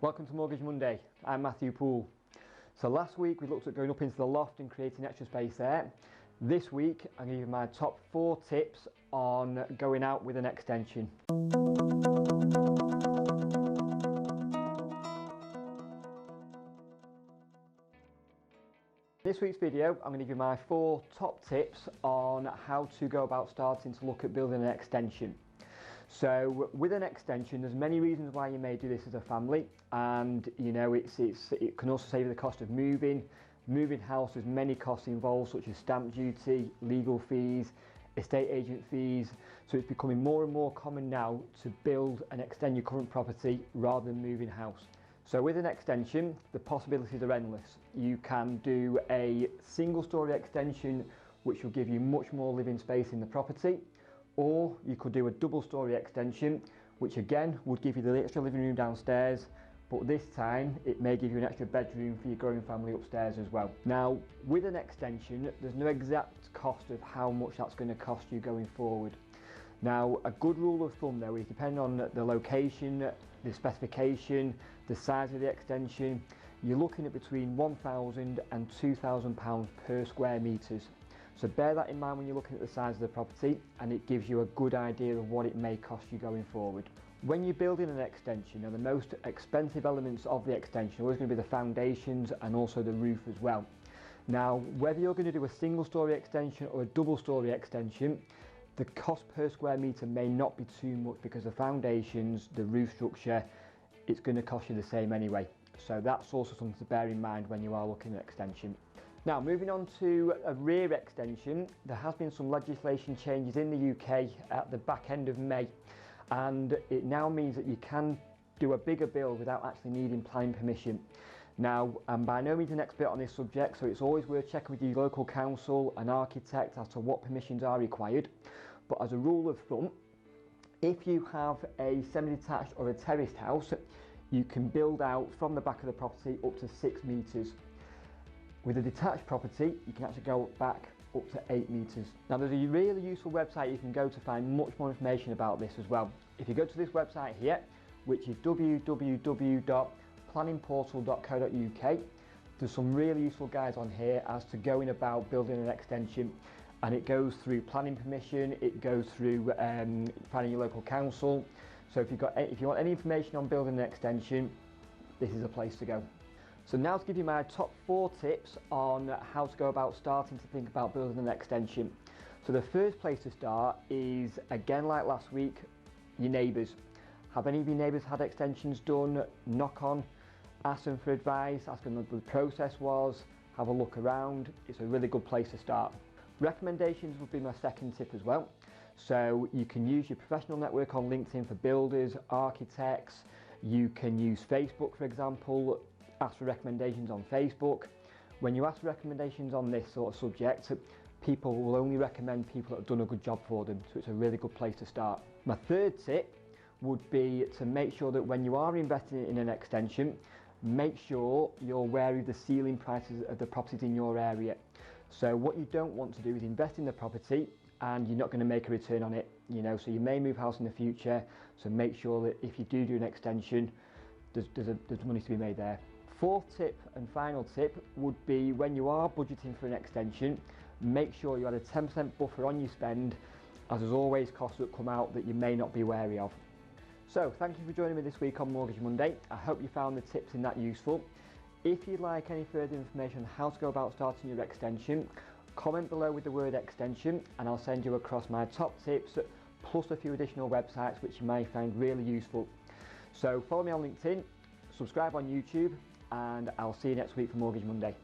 Welcome to Mortgage Monday. I'm Matthew Poole. So last week we looked at going up into the loft and creating extra space there. This week I'm going to give you my top 4 tips on going out with an extension. In this week's video I'm going to give you my 4 top tips on how to go about starting to look at building an extension. So with an extension, there's many reasons why you may do this as a family, and you know it can also save you the cost of moving house. There's many costs involved, such as stamp duty, legal fees, estate agent fees. So it's becoming more and more common now to build and extend your current property rather than moving house. So with an extension, the possibilities are endless. You can do a single story extension, which will give you much more living space in the property. Or you could do a double story extension, which again would give you the extra living room downstairs, but this time it may give you an extra bedroom for your growing family upstairs as well. Now with an extension, there's no exact cost of how much that's going to cost you going forward. Now a good rule of thumb though is, depending on the location, the specification, the size of the extension, you're looking at between £1,000 and £2,000 per square metres. So bear that in mind when you're looking at the size of the property, and it gives you a good idea of what it may cost you going forward. When you're building an extension, now the most expensive elements of the extension are always going to be the foundations and also the roof as well. Now whether you're going to do a single story extension or a double story extension, the cost per square metre may not be too much, because the foundations, the roof structure, it's going to cost you the same anyway. So that's also something to bear in mind when you are looking at extension. Now moving on to a rear extension, there has been some legislation changes in the UK at the back end of May, and it now means that you can do a bigger build without actually needing planning permission. Now I'm by no means an expert on this subject, so it's always worth checking with your local council and architect as to what permissions are required. But as a rule of thumb, if you have a semi-detached or a terraced house, you can build out from the back of the property up to 6 metres. With a detached property, you can actually go back up to 8 metres. Now there's a really useful website you can go to find much more information about this as well. If you go to this website here, which is www.planningportal.co.uk, there's some really useful guides on here as to going about building an extension, and it goes through planning permission, it goes through finding your local council. So if you want any information on building an extension, this is a place to go. So now to give you my top 4 tips on how to go about starting to think about building an extension. So the first place to start is, again like last week, your neighbours. Have any of your neighbours had extensions done? Knock on, ask them for advice, ask them what the process was, have a look around. It's a really good place to start. Recommendations would be my second tip as well. So you can use your professional network on LinkedIn for builders, architects. You can use Facebook, for example. Ask for recommendations on Facebook. When you ask for recommendations on this sort of subject, people will only recommend people that have done a good job for them, so it's a really good place to start. My third tip would be to make sure that when you are investing in an extension, make sure you're wary of the ceiling prices of the properties in your area. So what you don't want to do is invest in the property and you're not going to make a return on it, you know, so you may move house in the future, so make sure that if you do an extension, there's money to be made there. Fourth tip and final tip would be, when you are budgeting for an extension, make sure you add a 10% buffer on your spend, as there's always costs that come out that you may not be wary of. So thank you for joining me this week on Mortgage Monday. I hope you found the tips in that useful. If you'd like any further information on how to go about starting your extension, comment below with the word extension and I'll send you across my top tips plus a few additional websites which you may find really useful. So follow me on LinkedIn, subscribe on YouTube, and I'll see you next week for Mortgage Monday.